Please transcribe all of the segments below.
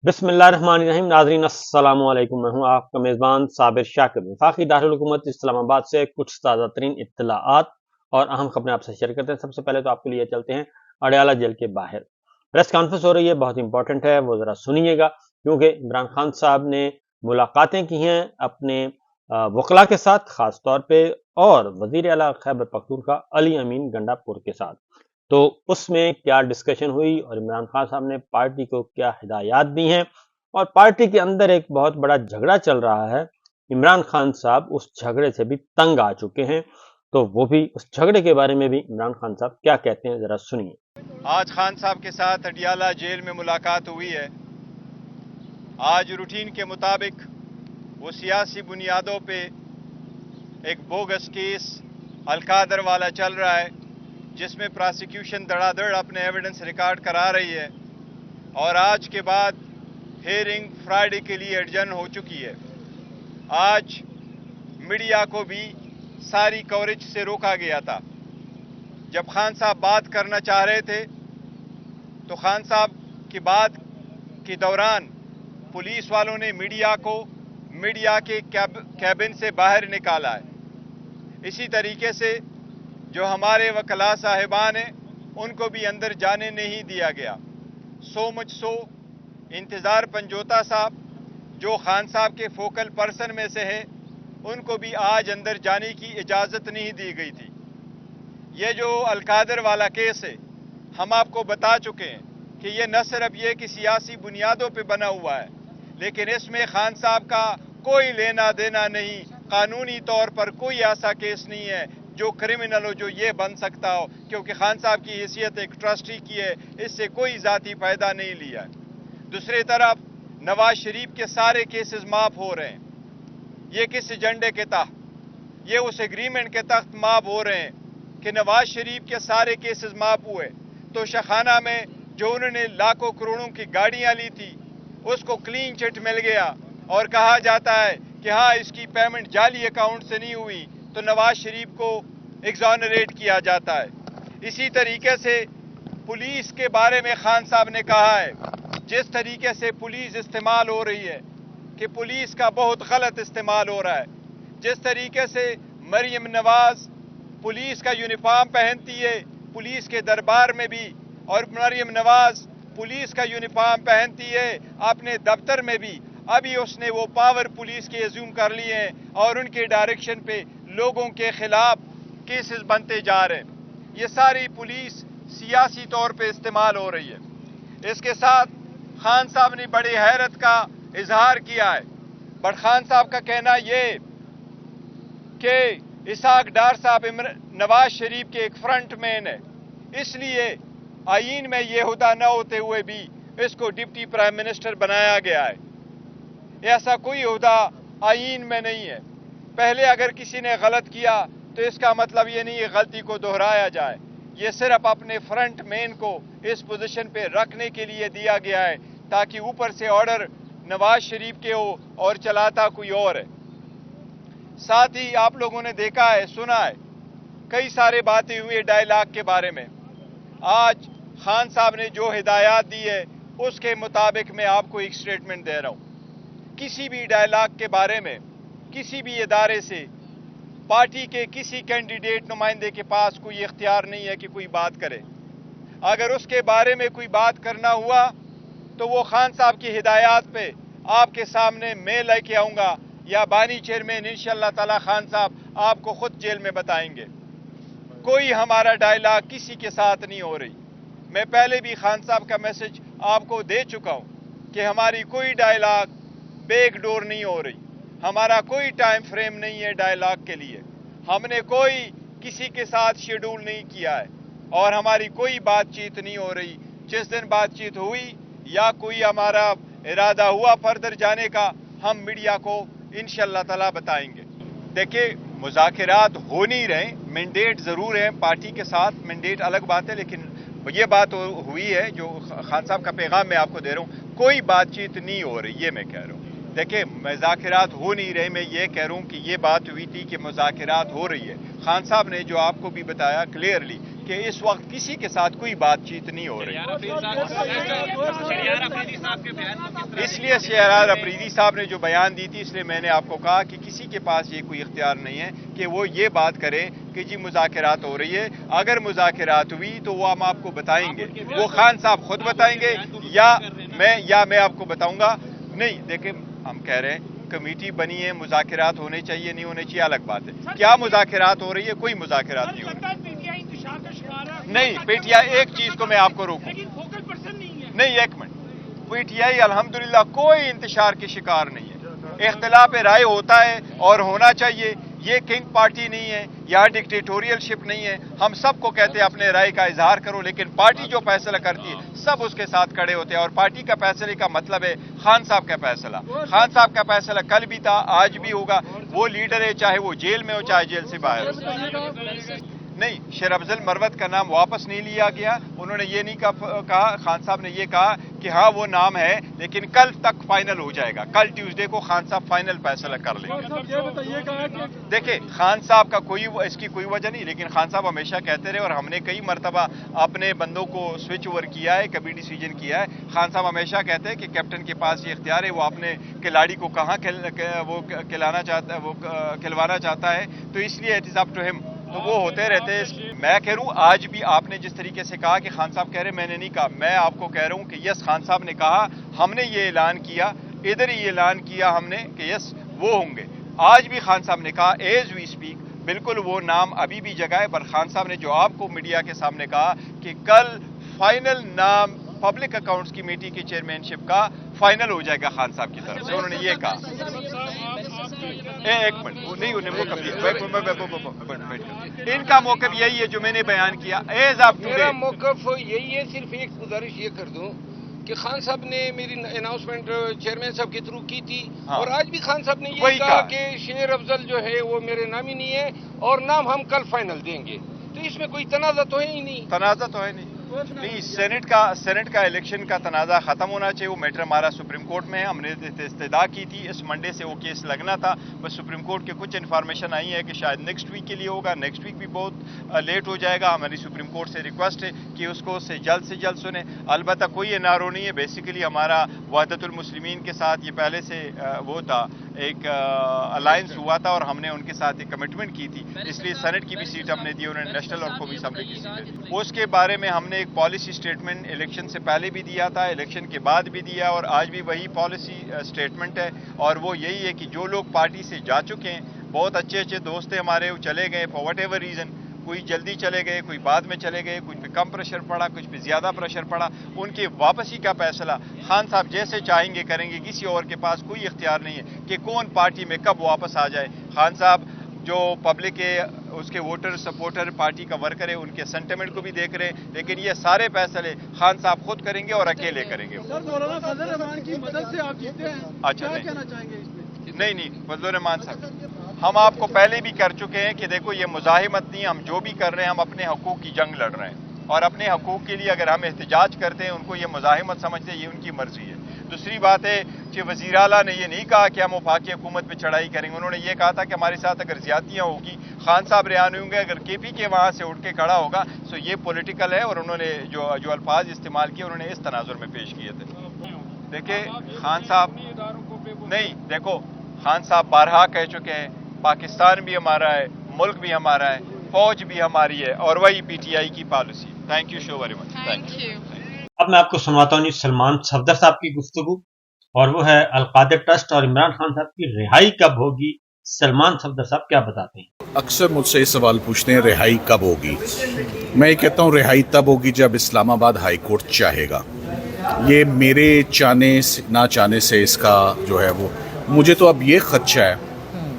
बिस्मिल्लाहिर्रहमानिर्रहीम। नाज़रीन अस्सलाम वालेकुम। मैं हूं आपका मेज़बान साबिर शाकिर। वफाकी दारुल हुकूमत इस्लामाबाद से कुछ ताज़ा तरीन इत्तलाआत और अहम खबरें आपसे शेयर करते हैं। सबसे पहले तो आपके लिए चलते हैं अडयाला जेल के बाहर। प्रेस कॉन्फ्रेंस हो रही है, बहुत इंपॉर्टेंट है, वो ज़रा सुनिएगा, क्योंकि इमरान खान साहब ने मुलाकातें की हैं अपने वकला के साथ, ख़ास तौर पर, और वज़ीर आला खैबर पख्तूनख्वा अली अमीन गंडापुर के साथ। तो उसमें क्या डिस्कशन हुई और इमरान खान साहब ने पार्टी को क्या हिदायत दी हैं, और पार्टी के अंदर एक बहुत बड़ा झगड़ा चल रहा है। इमरान खान साहब उस झगड़े से भी तंग आ चुके हैं, तो वो भी उस झगड़े के बारे में भी इमरान खान साहब क्या कहते हैं, जरा सुनिए। आज खान साहब के साथ अडयाला जेल में मुलाकात हुई है। आज रूटीन के मुताबिक वो सियासी बुनियादों पे एक बोगस केस अलकादर वाला चल रहा है, जिसमें प्रोसिक्यूशन धड़ाधड़ अपने एविडेंस रिकॉर्ड करा रही है, और आज के बाद हियरिंग फ्राइडे के लिए एडजर्न हो चुकी है। आज मीडिया को भी सारी कवरेज से रोका गया था। जब खान साहब बात करना चाह रहे थे तो खान साहब की बात के दौरान पुलिस वालों ने मीडिया को मीडिया के कैबिन से बाहर निकाला है। इसी तरीके से जो हमारे वकला साहिबान हैं उनको भी अंदर जाने नहीं दिया गया। सो मच सो इंतज़ार पंजोता साहब, जो खान साहब के फोकल पर्सन में से है, उनको भी आज अंदर जाने की इजाज़त नहीं दी गई थी। ये जो अलकादर वाला केस है, हम आपको बता चुके हैं कि ये न सिर्फ ये कि सियासी बुनियादों पे बना हुआ है, लेकिन इसमें खान साहब का कोई लेना देना नहीं। कानूनी तौर पर कोई ऐसा केस नहीं है जो क्रिमिनल हो, जो ये बन सकता हो, क्योंकि खान साहब की हैसियत एक ट्रस्टी की है, इससे कोई ज़ाती फ़ायदा नहीं लिया है। दूसरी तरफ नवाज शरीफ के सारे केसेस माफ़ हो रहे हैं। ये किस एजेंडे के तहत? ये उस एग्रीमेंट के तहत माफ़ हो रहे हैं कि नवाज शरीफ के सारे केसेस माफ़ हुए तो शखाना में जो उन्होंने लाखों करोड़ों की गाड़ियां ली थी उसको क्लीन चिट मिल गया, और कहा जाता है कि हाँ, इसकी पेमेंट जाली अकाउंट से नहीं हुई, तो नवाज शरीफ को एग्जॉनरेट किया जाता है। इसी तरीके से पुलिस के बारे में खान साहब ने कहा है, जिस तरीके से पुलिस इस्तेमाल हो रही है कि पुलिस का बहुत गलत इस्तेमाल हो रहा है। जिस तरीके से मरियम नवाज पुलिस का यूनिफॉर्म पहनती है पुलिस के दरबार में भी, और मरियम नवाज पुलिस का यूनिफॉर्म पहनती है अपने दफ्तर में भी, अभी उसने वो पावर पुलिस के एज्यूम कर लिए हैं और उनके डायरेक्शन पे लोगों के खिलाफ केसेस बनते जा रहे हैं। ये सारी पुलिस सियासी तौर पे इस्तेमाल हो रही है। इसके साथ खान साहब ने बड़ी हैरत का इजहार किया है। बट खान साहब का कहना ये कि इसाक डार साहब नवाज शरीफ के एक फ्रंट मैन है, इसलिए आईन में ये हुदा न होते हुए भी इसको डिप्टी प्राइम मिनिस्टर बनाया गया है। ऐसा कोई हुदा आईन में नहीं है। पहले अगर किसी ने गलत किया तो इसका मतलब ये नहीं है गलती को दोहराया जाए। ये सिर्फ अपने फ्रंट मैन को इस पोजीशन पे रखने के लिए दिया गया है, ताकि ऊपर से ऑर्डर नवाज शरीफ के हो और चलाता कोई और है। साथ ही आप लोगों ने देखा है, सुना है, कई सारे बातें हुई डायलॉग के बारे में। आज खान साहब ने जो हिदायत दी है उसके मुताबिक मैं आपको एक स्टेटमेंट दे रहा हूं। किसी भी डायलॉग के बारे में किसी भी इदारे से पार्टी के किसी कैंडिडेट नुमाइंदे के पास कोई इख्तियार नहीं है कि कोई बात करे। अगर उसके बारे में कोई बात करना हुआ तो वो खान साहब की हिदायत पे आपके सामने मैं लेके आऊंगा, या बानी चेयरमैन इंशाअल्लाह ताला खान साहब आपको खुद जेल में बताएंगे। कोई हमारा डायलॉग किसी के साथ नहीं हो रही। मैं पहले भी खान साहब का मैसेज आपको दे चुका हूं कि हमारी कोई डायलॉग बैकडोर नहीं हो रही। हमारा कोई टाइम फ्रेम नहीं है डायलॉग के लिए। हमने कोई किसी के साथ शेड्यूल नहीं किया है और हमारी कोई बातचीत नहीं हो रही। जिस दिन बातचीत हुई या कोई हमारा इरादा हुआ फर्दर जाने का, हम मीडिया को इंशाअल्लाह ताला बताएंगे। देखिए, मुज़ाकिरात हो नहीं रहे, मैंडेट ज़रूर है पार्टी के साथ, मैंडेट अलग बात है, लेकिन ये बात हुई है जो खान साहब का पैगाम मैं आपको दे रहा हूँ, कोई बातचीत नहीं हो रही, ये मैं कह रहा हूँ। देखिए, मुज़ाकिरात हो नहीं रहे, मैं ये कह रहा हूँ कि ये बात हुई थी कि मुज़ाकिरात हो रही है। खान साहब ने जो आपको भी बताया क्लियरली कि इस वक्त किसी के साथ कोई बातचीत नहीं हो रही। इसलिए शहरयार अफरीदी साहब ने जो बयान दी थी, इसलिए मैंने आपको कहा कि किसी के पास ये कोई इख्तियार नहीं है कि वो ये बात करे कि जी मुज़ाकरात हो रही है। अगर मुज़ाकरात हुई तो वो हम आपको बताएंगे, वो खान साहब खुद बताएंगे या मैं आपको बताऊंगा। नहीं, देखिए हम कह रहे हैं कमेटी बनी है, मुज़ाकरात होने चाहिए नहीं होने चाहिए अलग बात है। क्या मुज़ाकरात हो रही है? कोई मुज़ाकरात नहीं हो रही। नहीं पीटीआई, एक चीज को मैं आपको रोकूं, नहीं एक मिनट, पीटीआई अल्हम्दुलिल्लाह कोई इंतशार के शिकार नहीं है। इख्तिलाफ राय होता है और होना चाहिए। ये किंग पार्टी नहीं है, या डिक्टेटोरियलशिप नहीं है। हम सबको कहते हैं अपने राय का इजहार करो, लेकिन पार्टी जो फैसला करती है सब उसके साथ खड़े होते हैं। और पार्टी का फैसले का मतलब है खान साहब का फैसला। खान साहब का फैसला कल भी था, आज भी होगा। वो लीडर है, चाहे वो जेल में हो चाहे जेल से बाहर हो। नहीं, शेर अफजल मरवत का नाम वापस नहीं लिया गया। उन्होंने ये नहीं कहा, खान साहब ने ये कहा कि हाँ वो नाम है, लेकिन कल तक फाइनल हो जाएगा। कल ट्यूसडे को खान साहब फाइनल फैसला कर लेंगे। देखिए खान साहब का इसकी कोई वजह नहीं, लेकिन खान साहब हमेशा कहते रहे और हमने कई मरतबा अपने बंदों को स्विच ओवर किया है, कभी डिसीजन किया है। खान साहब हमेशा कहते हैं कि कैप्टन के पास ये इख्तियार है, वो अपने खिलाड़ी को कहाँ खिलवाना चाहता है, तो इसलिए it is up to him. तो वो होते रहते हैं। मैं कह रहा हूँ आज भी आपने जिस तरीके से कहा कि खान साहब कह रहे, मैंने नहीं कहा। मैं आपको कह रहा हूँ कि यस खान साहब ने कहा, हमने ये ऐलान किया, इधर ही ऐलान किया हमने कि यस वो होंगे। आज भी खान साहब ने कहा एज वी स्पीक, बिल्कुल वो नाम अभी भी जगह है। पर खान साहब ने जो आपको मीडिया के सामने कहा कि कल फाइनल नाम पब्लिक अकाउंट्स कमेटी की चेयरमैनशिप का फाइनल हो जाएगा खान साहब की तरफ से, उन्होंने ये कहा। एक मिनट, वो नहीं, उन्हें मौका दिया, इनका मौकफ यही है जो मैंने बयान किया। एज ऑफ मेरा मौकफ यही है। सिर्फ एक गुजारिश ये कर दूं कि खान साहब ने मेरी अनाउंसमेंट चेयरमैन साहब के थ्रू की थी। हाँ। और आज भी खान साहब ने ये कहा कि शेर अफजल जो है वो मेरे नामी नहीं है और नाम हम कल फाइनल देंगे। तो इसमें कोई तनाज़ा तो है ही नहीं। तनाज़ा तो है नहीं। सेनेट का इलेक्शन का तनाज़ा खत्म होना चाहिए। वो मैटर हमारा सुप्रीम कोर्ट में है, हमने इस्तदा की थी, इस मंडे से वो केस लगना था। बस सुप्रीम कोर्ट के कुछ इन्फॉर्मेशन आई है कि शायद नेक्स्ट वीक के लिए होगा। नेक्स्ट वीक भी बहुत लेट हो जाएगा। हमारी सुप्रीम कोर्ट से रिक्वेस्ट है कि उसको से जल्द सुने। अलबत्ता कोई एनआरओ नहीं है, बेसिकली हमारा वहदतुल मुस्लिमीन के साथ ये पहले से वो था, एक अलायंस हुआ था और हमने उनके साथ एक कमिटमेंट की थी, इसलिए सेनेट की भी सीट हमने दी, उन्होंने नेशनल और कौमी असेंबली की सीट। उसके बारे में हमने एक पॉलिसी स्टेटमेंट इलेक्शन से पहले भी दिया था, इलेक्शन के बाद भी दिया और आज भी वही पॉलिसी स्टेटमेंट है। और वो यही है कि जो लोग पार्टी से जा चुके हैं, बहुत अच्छे दोस्त हैं हमारे, वो चले गए फॉर वट एवर रीज़न, कोई जल्दी चले गए, कोई बाद में चले गए, कुछ पे कम प्रेशर पड़ा, कुछ पे ज़्यादा प्रेशर पड़ा, उनके वापसी का फैसला खान साहब जैसे चाहेंगे करेंगे। किसी और के पास कोई इख्तियार नहीं है कि कौन पार्टी में कब वापस आ जाए। खान साहब जो पब्लिक है, उसके वोटर सपोर्टर, पार्टी का वर्कर है, उनके सेंटिमेंट को भी देख रहे हैं, लेकिन ये सारे फैसले खान साहब खुद करेंगे और अकेले करेंगे। सर, मौलाना फजल रहमान की मदद से आप जीते हैं, अच्छा, क्या कहना चाहेंगे इसमें? नहीं, फजल रहमान साहब, हम आपको पहले भी कर चुके हैं कि देखो ये मुजाहिमत नहीं, हम जो भी कर रहे हैं हम अपने हकूक़ की जंग लड़ रहे हैं और अपने हकूक़ के लिए अगर हम एहतजाज करते हैं, उनको ये मुजाहिमत समझते हैं, ये उनकी मर्जी है। दूसरी बात है कि वज़ीर आला ने ये नहीं कहा कि हम वफाकी हुकूमत पर चढ़ाई करेंगे, उन्होंने ये कहा था कि हमारे साथ अगर ज्यादतियाँ होगी, खान साहब रिहा नहीं होंगे, अगर केपी के वहाँ से उठ के खड़ा होगा, तो ये पॉलिटिकल है। और उन्होंने जो अल्फाज इस्तेमाल किए उन्होंने इस तनाजुर में पेश किए थे। देखिए खान साहब नहीं, देखो खान साहब बारहा कह चुके हैं, पाकिस्तान भी हमारा है, मुल्क भी हमारा है, फौज भी हमारी है और वही पीटीआई की policy. Thank you so very much. Thank you. अब मैं आपको सुनवाता हूँ सलमान सफदर साहब की गुफ्तगू, और वो है अलकादिर ट्रस्ट और इमरान खान साहब की रिहाई कब होगी। सलमान सफदर साहब क्या बताते हैं? अक्सर मुझसे ये सवाल पूछते हैं रिहाई कब होगी। मैं ये कहता हूँ रिहाई तब होगी जब इस्लामाबाद हाई कोर्ट चाहेगा। ये मेरे चाहने ना चाहने से इसका जो है वो, मुझे तो अब ये खदशा है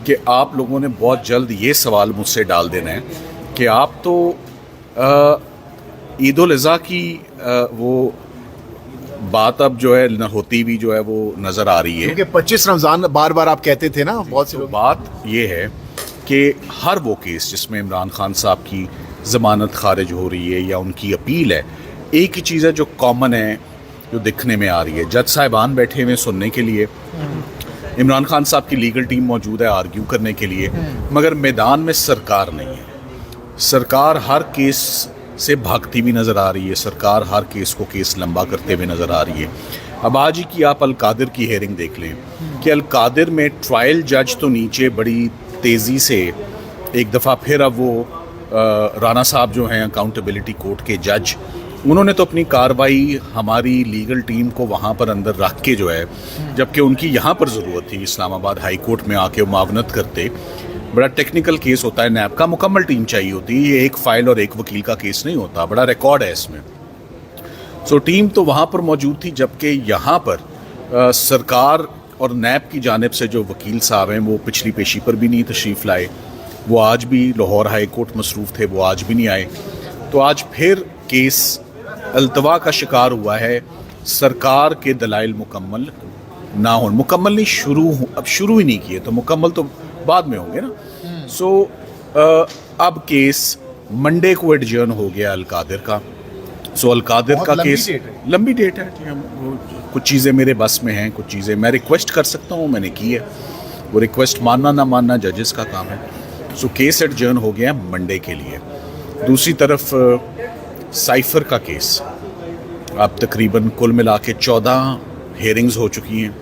कि आप लोगों ने बहुत जल्द ये सवाल मुझसे डाल देना है कि आप तो ईद उल अज़हा की वो बात अब जो है न होती भी जो है वो नज़र आ रही है, क्योंकि 25 रमज़ान बार बार आप कहते थे ना, बहुत से तो लोग। बात ये है कि हर वो केस जिसमें इमरान खान साहब की ज़मानत खारिज हो रही है या उनकी अपील है, एक ही चीज़ है जो कॉमन है, जो दिखने में आ रही है। जज साहिबान बैठे हुए सुनने के लिए, इमरान खान साहब की लीगल टीम मौजूद है आर्ग्यू करने के लिए, मगर मैदान में सरकार नहीं है। सरकार हर केस से भागती भी नज़र आ रही है, सरकार हर केस को केस लंबा करते हुए नज़र आ रही है। अब आज ही की आप अलकादिर की हेयरिंग देख लें कि अलकादिर में ट्रायल जज तो नीचे बड़ी तेज़ी से एक दफ़ा फिर अब वो राना साहब जो हैं अकाउंटेबिलिटी कोर्ट के जज, उन्होंने तो अपनी कार्रवाई हमारी लीगल टीम को वहाँ पर अंदर रख के जो है, जबकि उनकी यहाँ पर ज़रूरत थी इस्लामाबाद हाई कोर्ट में आके मुआवनत करते। बड़ा टेक्निकल केस होता है, नैब का मुकम्मल टीम चाहिए होती है, ये एक फ़ाइल और एक वकील का केस नहीं होता, बड़ा रिकॉर्ड है इसमें। सो टीम तो वहाँ पर मौजूद थी, जबकि यहाँ पर सरकार और नैब की जानिब से जो वकील साहब हैं वो पिछली पेशी पर भी नहीं तशरीफ़ लाए, वो आज भी लाहौर हाई कोर्ट मसरूफ़ थे, वो आज भी नहीं आए। तो आज फिर केस अल्तवा का शिकार हुआ है, सरकार के दलाइल मुकम्मल ना हो, मुकम्मल नहीं अब शुरू ही नहीं किए तो मुकम्मल तो बाद में होंगे ना। सो अब केस मंडे को एडजर्न हो गया अलकादिर का। सो अलकादिर का केस लंबी डेट है कि हम कुछ चीज़ें मेरे बस में हैं, कुछ चीज़ें मैं रिक्वेस्ट कर सकता हूँ, मैंने की है, वो रिक्वेस्ट मानना ना मानना जजेस का काम है। सो केस एडजर्न हो गया मंडे के लिए। दूसरी तरफ साइफर का केस, अब तकरीबन कुल मिला के 14 हेयरिंग्स हो चुकी हैं,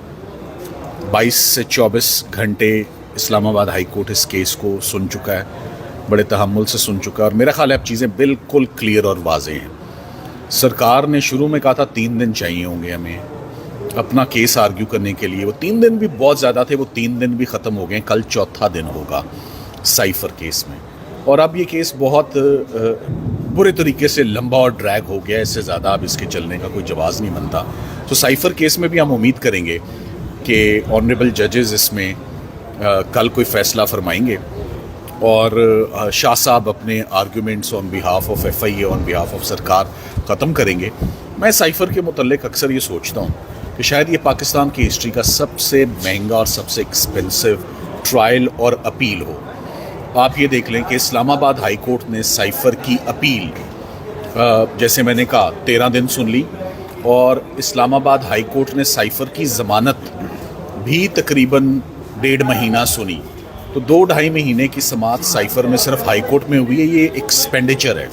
22 से 24 घंटे इस्लामाबाद हाई कोर्ट इस केस को सुन चुका है, बड़े तहम्मुल से सुन चुका है, और मेरा ख्याल है अब चीज़ें बिल्कुल क्लियर और वाज़ेह हैं। सरकार ने शुरू में कहा था 3 दिन चाहिए होंगे हमें अपना केस आर्ग्यू करने के लिए, वो 3 दिन भी बहुत ज़्यादा थे, वो 3 दिन भी ख़त्म हो गए, कल चौथा दिन होगा साइफर केस में। और अब ये केस बहुत बुरे तरीके से लंबा और ड्रैग हो गया, इससे ज़्यादा अब इसके चलने का कोई जवाज़ नहीं बनता। तो साइफर केस में भी हम उम्मीद करेंगे कि ऑनरेबल जजेस इसमें कल कोई फ़ैसला फरमाएंगे और शाह साहब अपने arguments on behalf of FIA on behalf of सरकार ख़त्म करेंगे। मैं साइफर के मुतल्लिक़ अक्सर ये सोचता हूँ कि शायद ये पाकिस्तान की हिस्ट्री का सबसे महंगा और सबसे एक्सपेंसिव ट्रायल और अपील हो। आप ये देख लें कि इस्लामाबाद हाई कोर्ट ने साइफर की अपील जैसे मैंने कहा 13 दिन सुन ली, और इस्लामाबाद हाई कोर्ट ने साइफर की ज़मानत भी तकरीबन 1.5 महीना सुनी। तो 2-2.5 महीने की समाअत साइफर में सिर्फ हाई कोर्ट में हुई है। ये एक्सपेंडिचर है,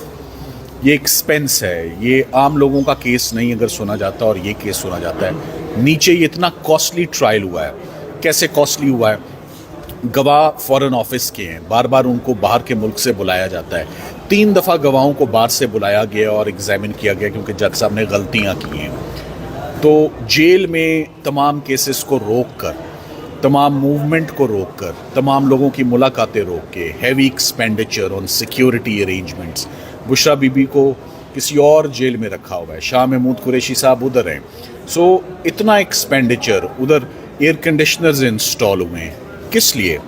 ये एक्सपेंस है, ये आम लोगों का केस नहीं अगर सुना जाता और ये केस सुना जाता है। नीचे ये इतना कॉस्टली ट्रायल हुआ है। कैसे कॉस्टली हुआ है? गवाह फॉरेन ऑफिस के हैं, बार बार उनको बाहर के मुल्क से बुलाया जाता है। 3 दफ़ा गवाहों को बाहर से बुलाया गया और एग्जामिन किया गया क्योंकि जज साहब ने गलतियां की हैं। तो जेल में तमाम केसेस को रोक कर, तमाम मूवमेंट को रोक कर, तमाम लोगों की मुलाकातें रोक के, heavy expenditure on security arrangements, Bushra Bibi को किसी और जेल में रखा हुआ है, शाह महमूद कुरैशी साहब उधर हैं। सो इतना एक्सपेंडिचर, उधर एयर कंडीशनर्स इंस्टॉल हुए हैं, किस लिए?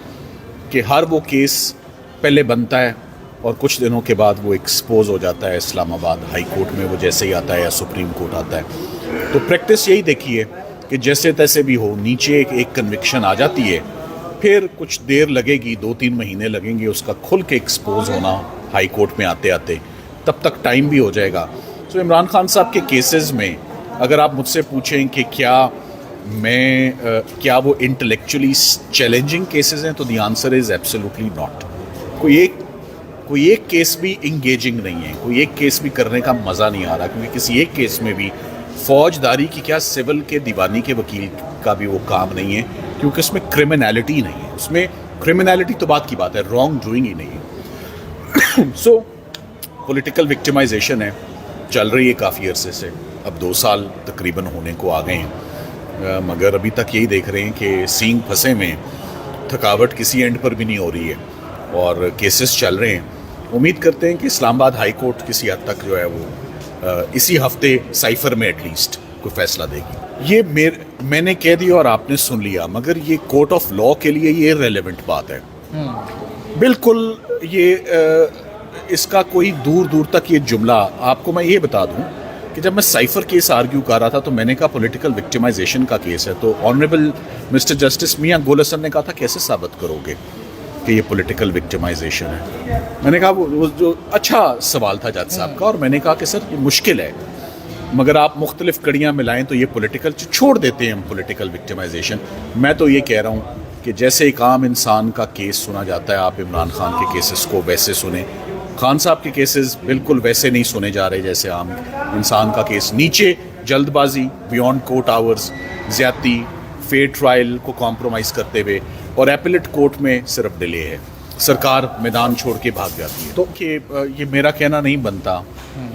कि हर वो केस पहले बनता है और कुछ दिनों के बाद वो एक्सपोज हो जाता है इस्लामाबाद हाई कोर्ट में, वो जैसे ही आता है या सुप्रीम कोर्ट आता है। तो प्रैक्टिस यही देखी है कि जैसे तैसे भी हो नीचे एक कन्विक्शन आ जाती है, फिर कुछ देर लगेगी, 2-3 महीने लगेंगे उसका खुल के एक्सपोज होना हाई कोर्ट में आते आते, तब तक टाइम भी हो जाएगा। तो इमरान खान साहब के केसेस में अगर आप मुझसे पूछें कि क्या वो इंटेलेक्चुअली चैलेंजिंग केसेस हैं, तो the answer is absolutely not. कोई एक केस भी इंगेजिंग नहीं है, कोई एक केस भी करने का मज़ा नहीं आ रहा, क्योंकि किसी एक केस में भी फौजदारी की क्या, सिविल के दीवानी के वकील का भी वो काम नहीं है, क्योंकि उसमें क्रिमिनैलिटी नहीं है। उसमें क्रिमिनैलिटी तो बात की बात है, रॉन्ग डूइंग ही नहीं है। सो पॉलिटिकल विक्टिमाइजेशन है, चल रही है काफ़ी अरसे से, अब 2 साल तकरीबन होने को आ गए हैं, मगर अभी तक यही देख रहे हैं कि सींग फंसे में, थकावट किसी एंड पर भी नहीं हो रही है और केसेस चल रहे हैं। उम्मीद करते हैं कि इस्लामाबाद हाई कोर्ट किसी हद तक जो है वो इसी हफ्ते साइफर में एटलीस्ट कोई फैसला देगी। ये मैंने कह दिया और आपने सुन लिया, मगर ये कोर्ट ऑफ लॉ के लिए ये रेलेवेंट बात है बिल्कुल। ये इसका कोई दूर दूर तक ये जुमला, आपको मैं ये बता दूं कि जब मैं साइफर केस आर्ग्यू कर रहा था तो मैंने कहा पॉलिटिकल विक्टिमाइजेशन का केस है, तो ऑनरेबल मिस्टर जस्टिस मियां गोल हसन ने कहा था कैसे साबित करोगे कि ये पॉलिटिकल विक्टिमाइजेशन है। मैंने कहा वो जो अच्छा सवाल था जज साहब का, और मैंने कहा कि सर ये मुश्किल है, मगर आप मुख्तलिफ कड़ियाँ मिलाएं तो ये पॉलिटिकल छोड़ देते हैं हम पॉलिटिकल विक्टिमाइजेशन। मैं तो ये कह रहा हूँ कि जैसे एक आम इंसान का केस सुना जाता है, आप इमरान खान के केसेस को वैसे सुने, खान साहब के केसेस बिल्कुल वैसे नहीं सुने जा रहे जैसे आम इंसान का केस। नीचे जल्दबाजी, बियॉन्ड कोर्ट आवर्स, ज्यादती, फेयर ट्रायल को कॉम्प्रोमाइज़ करते हुए, और एपिलेट कोर्ट में सिर्फ डिले है, सरकार मैदान छोड़ के भाग जाती है। तो कि ये मेरा कहना नहीं बनता,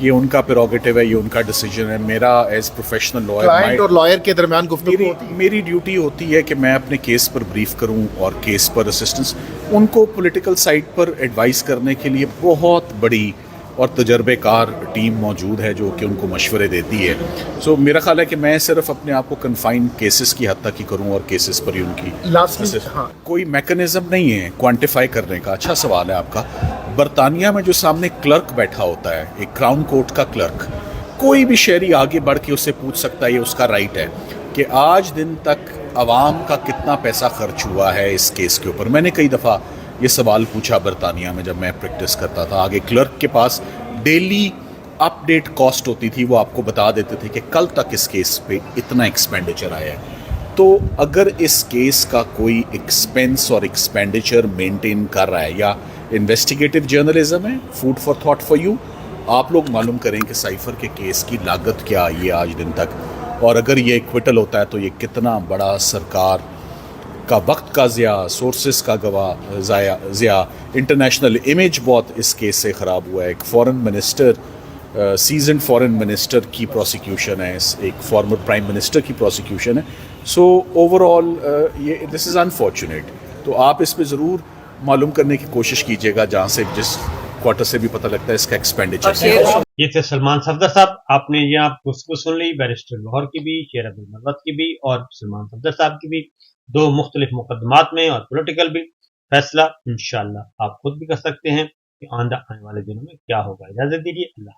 ये उनका प्रेरोगेटिव है, ये उनका डिसीजन है। मेरा एज प्रोफेशनल क्लाइंट और लॉयर के दरमियान गुफ्तगू मेरी ड्यूटी होती है कि मैं अपने केस पर ब्रीफ करूं और केस पर असिस्टेंस, उनको पॉलिटिकल साइड पर एडवाइस करने के लिए बहुत बड़ी और तजर्बेकार टीम मौजूद है जो कि उनको मशवरे देती है। सो मेरा ख्याल है कि मैं सिर्फ अपने आप को कन्फाइन केसेस की हद तक ही करूं और केसेस पर ही उनकी कोई मैकेनिज्म नहीं है क्वांटिफाई करने का। अच्छा सवाल है आपका। बरतानिया में जो सामने क्लर्क बैठा होता है, एक क्राउन कोर्ट का क्लर्क, कोई भी शहरी आगे बढ़ के उससे पूछ सकता है, ये उसका राइट है कि आज दिन तक आवाम का कितना पैसा खर्च हुआ है इस केस के ऊपर। मैंने कई दफ़ा ये सवाल पूछा बरतानिया में जब मैं प्रैक्टिस करता था। आगे क्लर्क के पास डेली अपडेट कॉस्ट होती थी, वो आपको बता देते थे कि कल तक इस केस पे इतना एक्सपेंडिचर आया है। तो अगर इस केस का कोई एक्सपेंस और एक्सपेंडिचर मेंटेन कर रहा है, या इन्वेस्टिगेटिव जर्नलिज्म है, food for thought for you, आप लोग मालूम करें कि साइफर के केस की लागत क्या आई है आज दिन तक, और अगर ये एक्विटल होता है तो ये कितना बड़ा सरकार का वक्त का ज़िया, सोर्सेस का ज़िया, इंटरनेशनल इमेज बहुत इस केस से ख़राब हुआ है। एक foreign minister, season foreign minister की प्रोसिक्यूशन है, एक फॉर्मर प्राइम मिनिस्टर की प्रोसिक्यूशन है। सो ओवरऑल ये दिस इज़ अनफॉर्चुनेट। तो आप इस पे ज़रूर मालूम करने की कोशिश कीजिएगा जहाँ से, जिस क्वार्टर से भी पता लगता है इसका एक्सपेंडिचर। ये थे सलमान सफदर साहब। आपने यहाँ गुफ्तगू सुन ली बैरिस्टर लाहौर की भी, शेर अब्दुल मर्वत की भी, और सलमान सफदर साहब की भी, दो मुख्तलिफ मुकदमात में और पॉलिटिकल भी। फैसला इंशाअल्लाह आप खुद भी कर सकते हैं कि आने वाले दिनों में क्या होगा। इजाजत दीजिए, अल्लाह।